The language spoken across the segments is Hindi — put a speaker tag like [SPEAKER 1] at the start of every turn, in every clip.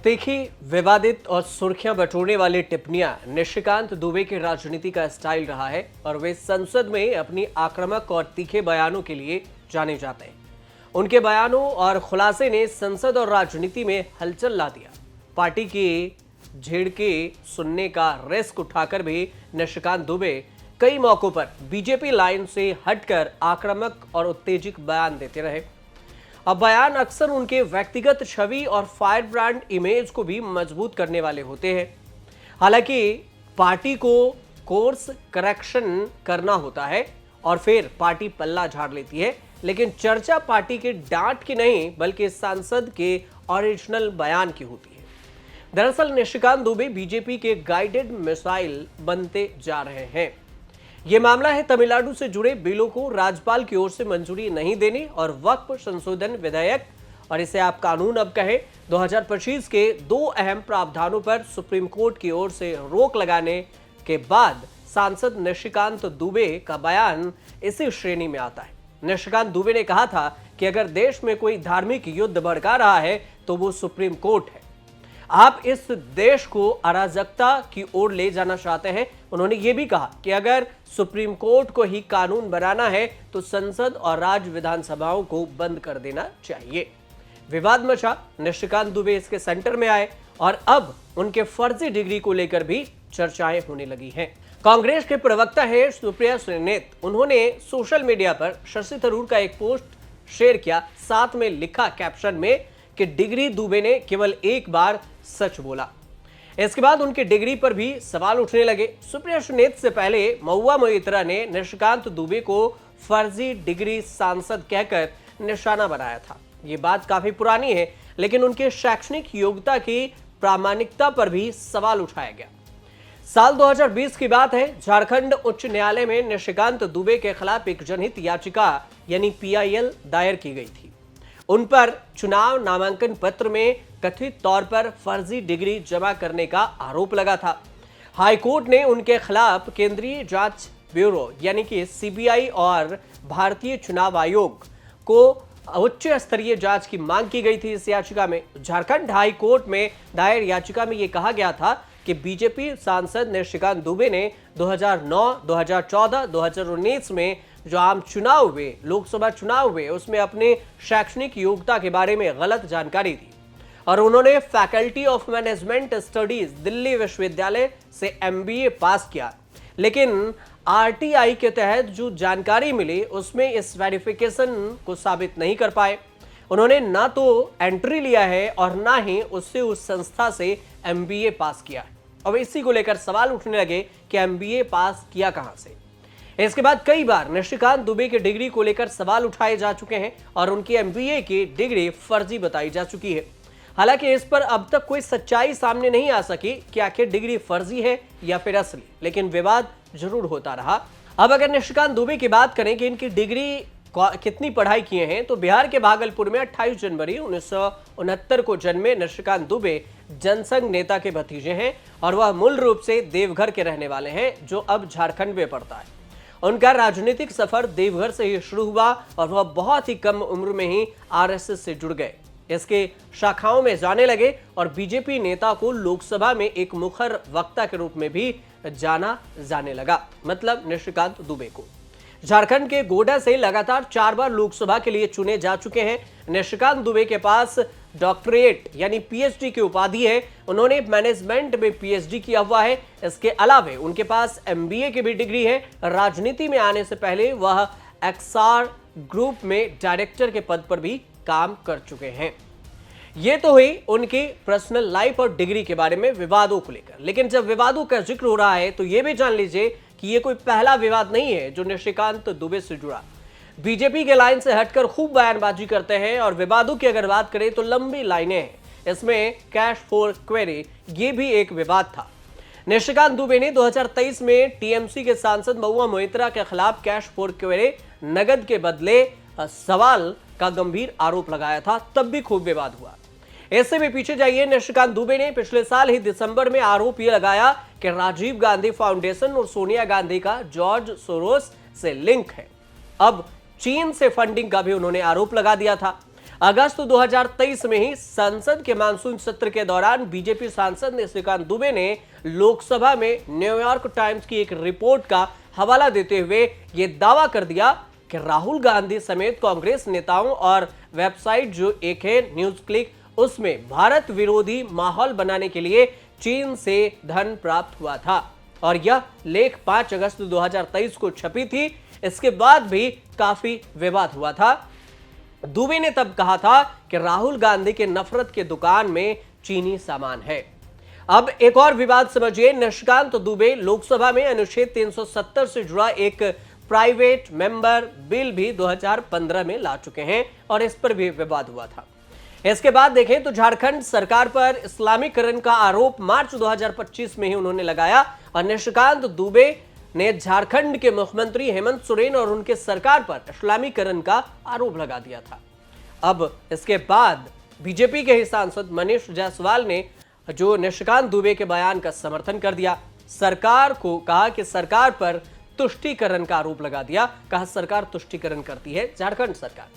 [SPEAKER 1] तीखी, विवादित और सुर्खियां बटोरने वाली टिप्पणियां निशिकांत दुबे की राजनीति का स्टाइल रहा है और वे संसद में अपनी आक्रामक और तीखे बयानों के लिए जाने जाते हैं। उनके बयानों और खुलासे ने संसद और राजनीति में हलचल ला दिया। पार्टी की झिड़के सुनने का रिस्क उठाकर भी निशिकांत दुबे कई मौकों पर बीजेपी लाइन से हटकर आक्रामक और उत्तेजक बयान देते रहे। अब बयान अक्सर उनके व्यक्तिगत छवि और फायर ब्रांड इमेज को भी मजबूत करने वाले होते हैं। हालांकि पार्टी को कोर्स करेक्शन करना होता है और फिर पार्टी पल्ला झाड़ लेती है, लेकिन चर्चा पार्टी के डांट की नहीं बल्कि सांसद के ओरिजिनल बयान की होती है। दरअसल निशिकांत दुबे बीजेपी के गाइडेड मिसाइल बनते जा रहे हैं। यह मामला है तमिलनाडु से जुड़े बिलों को राज्यपाल की ओर से मंजूरी नहीं देने और वक्फ संशोधन विधेयक, और इसे आप कानून अब कहें, 2025 के दो अहम प्रावधानों पर सुप्रीम कोर्ट की ओर से रोक लगाने के बाद सांसद निशिकांत दुबे का बयान इसी श्रेणी में आता है। निशिकांत दुबे ने कहा था कि अगर देश में कोई धार्मिक युद्ध भड़का रहा है तो वो सुप्रीम कोर्ट है। आप इस देश को अराजकता की ओर ले जाना चाहते हैं। उन्होंने ये भी कहा कि अगर सुप्रीम कोर्ट को ही कानून बनाना है तो संसद और राज्य विधानसभाओं को बंद कर देना चाहिए। विवाद मचा, निशिकांत दुबे इसके सेंटर में आए और अब उनके फर्जी डिग्री को लेकर भी चर्चाएं होने लगी हैं। कांग्रेस के प्रवक्ता है सुप्रिया सुलेनेत, उन्होंने सोशल मीडिया पर शशि थरूर का एक पोस्ट शेयर किया, साथ में लिखा कैप्शन में कि डिग्री दुबे ने केवल एक बार सच बोला। इसके बाद उनकी डिग्री पर भी सवाल उठने लगे। सुप्रिया सुलेनेत से पहले महुआ मोइत्रा ने निशिकांत दुबे को फर्जी डिग्री सांसद कहकर निशाना बनाया था। ये बात काफी पुरानी है, लेकिन उनके शैक्षणिक योग्यता की प्रामाणिकता पर भी सवाल उठाया गया। साल 2020 की बात है, झारखंड उच्च न्यायालय में निशिकांत दुबे के खिलाफ एक जनहित याचिका यानी PIL दायर की गई थी। उन पर चुनाव नामांकन पत्र में कथित तौर पर फर्जी डिग्री जमा करने का आरोप लगा था। हाईकोर्ट ने उनके खिलाफ केंद्रीय जांच ब्यूरो यानी कि CBI और भारतीय चुनाव आयोग को उच्च स्तरीय जांच की मांग की गई थी। इस याचिका में झारखंड हाई कोर्ट में दायर याचिका में यह कहा गया था कि बीजेपी सांसद निशिकांत दुबे ने 2009, 2014, 2019 में जो आम चुनाव हुए, लोकसभा चुनाव हुए, उसमें अपने शैक्षणिक योग्यता के बारे में गलत जानकारी दी और उन्होंने faculty of management studies Delhi विश्वविद्यालय से MBA पास किया, लेकिन RTI के तहत जो जानकारी मिली उसमें इस वेरिफिकेशन को साबित नहीं कर पाए। उन्होंने ना तो एंट्री लिया है और ना ही उससे उस संस्था से MBA पास किया है। अब इसी को लेकर सवाल उठने लगे कि MBA पास किया कहां से। इसके बाद कई बार निशिकांत दुबे की डिग्री को लेकर सवाल उठाए जा चुके हैं और उनकी MBA की डिग्री फर्जी बताई जा चुकी है। हालांकि इस पर अब तक कोई सच्चाई सामने नहीं आ सकी कि आखिर डिग्री फर्जी है या फिर असली, लेकिन विवाद जरूर होता रहा। अब अगर निशिकांत दुबे की बात करें कि इनकी डिग्री कितनी पढ़ाई किए हैं, तो बिहार के भागलपुर में 28 जनवरी 1969 को जन्मे निशिकांत दुबे जनसंघ नेता के भतीजे हैं और वह मूल रूप से देवघर के रहने वाले हैं, जो अब झारखंड में पड़ता है। उनका राजनीतिक सफर देवघर से ही शुरू हुआ और वह बहुत ही कम उम्र में ही RSS से जुड़ गए, इसके शाखाओं में जाने लगे और बीजेपी नेता को लोकसभा में एक मुखर वक्ता के रूप में भी जाना जाने लगा, मतलब निशिकांत दुबे को। झारखंड के गोड्डा से लगातार 4 बार लोकसभा के लिए चुने जा चुके हैं। निशिकांत दुबे के पास डॉक्टरेट यानी PhD की उपाधि है। उन्होंने मैनेजमेंट में PhD किया हुआ है। इसके अलावा उनके पास MBA की भी डिग्री है। राजनीति में आने से पहले वह XR ग्रुप में डायरेक्टर के पद पर भी काम कर चुके हैं। ये तो हुई उनकी पर्सनल लाइफ और डिग्री के बारे में विवादों को लेकर, लेकिन जब विवादों का जिक्र हो रहा है तो यह भी जान लीजिए कि ये कोई पहला विवाद नहीं है जो निशिकांत दुबे से जुड़ा। बीजेपी के लाइन से हटकर खूब बयानबाजी करते हैं और विवादों की अगर बात करें तो लंबी लाइनें हैं। इसमें कैश फॉर क्वेरी ये भी एक विवाद था। निशिकांत दुबे ने 2023 में TMC के सांसद महुआ मोइत्रा के खिलाफ कैश फॉर क्वेरी नगद के बदले सवाल का गंभीर आरोप लगाया था, तब भी खूब विवाद हुआ। इससे भी पीछे जाइए, निशिकांत दुबे ने पिछले साल ही दिसंबर में आरोप यह लगाया कि राजीव गांधी फाउंडेशन और सोनिया गांधी का जॉर्ज सोरोस से लिंक है। अब चीन से फंडिंग का भी उन्होंने आरोप लगा दिया था। अगस्त 2023 में ही संसद के मानसून सत्र के दौरान बीजेपी सांसद निशिकांत दुबे ने लोकसभा में न्यूयॉर्क टाइम्स की एक रिपोर्ट का हवाला देते हुए यह दावा कर दिया कि राहुल गांधी समेत कांग्रेस नेताओं और वेबसाइट जो एक है न्यूज क्लिक, उसमें भारत विरोधी माहौल बनाने के लिए चीन से धन प्राप्त हुआ था और यह लेख 5 अगस्त 2023 को छपी थी। इसके बाद भी काफी विवाद हुआ था। दुबे ने तब कहा था कि राहुल गांधी के नफरत के दुकान में चीनी सामान है। अब एक और विवाद समझिए। निशिकांत दुबे लोकसभा में अनुच्छेद 370 से जुड़ा एक प्राइवेट मेंबर बिल भी 2015 में ला चुके हैं और इस पर भी विवाद हुआ था। इसके बाद देखें तो झारखंड सरकार पर इस्लामीकरण का आरोप मार्च 2025 में ही उन्होंने लगाया और निशिकांत दुबे ने झारखंड के मुख्यमंत्री हेमंत सोरेन और उनके सरकार पर इस्लामीकरण का आरोप लगा दिया था। अब इसके बाद बीजेपी के ही सांसद मनीष जायसवाल ने जो निशिकांत दुबे के बयान का समर्थन कर दिया, सरकार को कहा कि सरकार पर तुष्टीकरण का आरोप लगा दिया। कहा सरकार तुष्टीकरण करती है, झारखंड सरकार।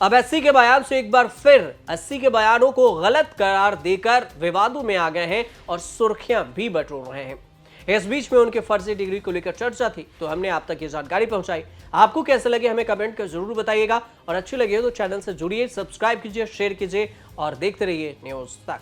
[SPEAKER 1] अब एससी के बयान से एक बार फिर एससी के बयानों को गलत करार देकर विवादों में आ गए हैं और सुर्खियां भी बटोर रहे हैं। इस बीच में उनके फर्जी डिग्री को लेकर चर्चा थी, तो हमने आप तक ये जानकारी पहुंचाई। आपको कैसे लगे हमें कमेंट कर जरूर बताइएगा और अच्छी लगे तो चैनल से जुड़िए, सब्सक्राइब कीजिए, शेयर कीजिए और देखते रहिए न्यूज़ तक।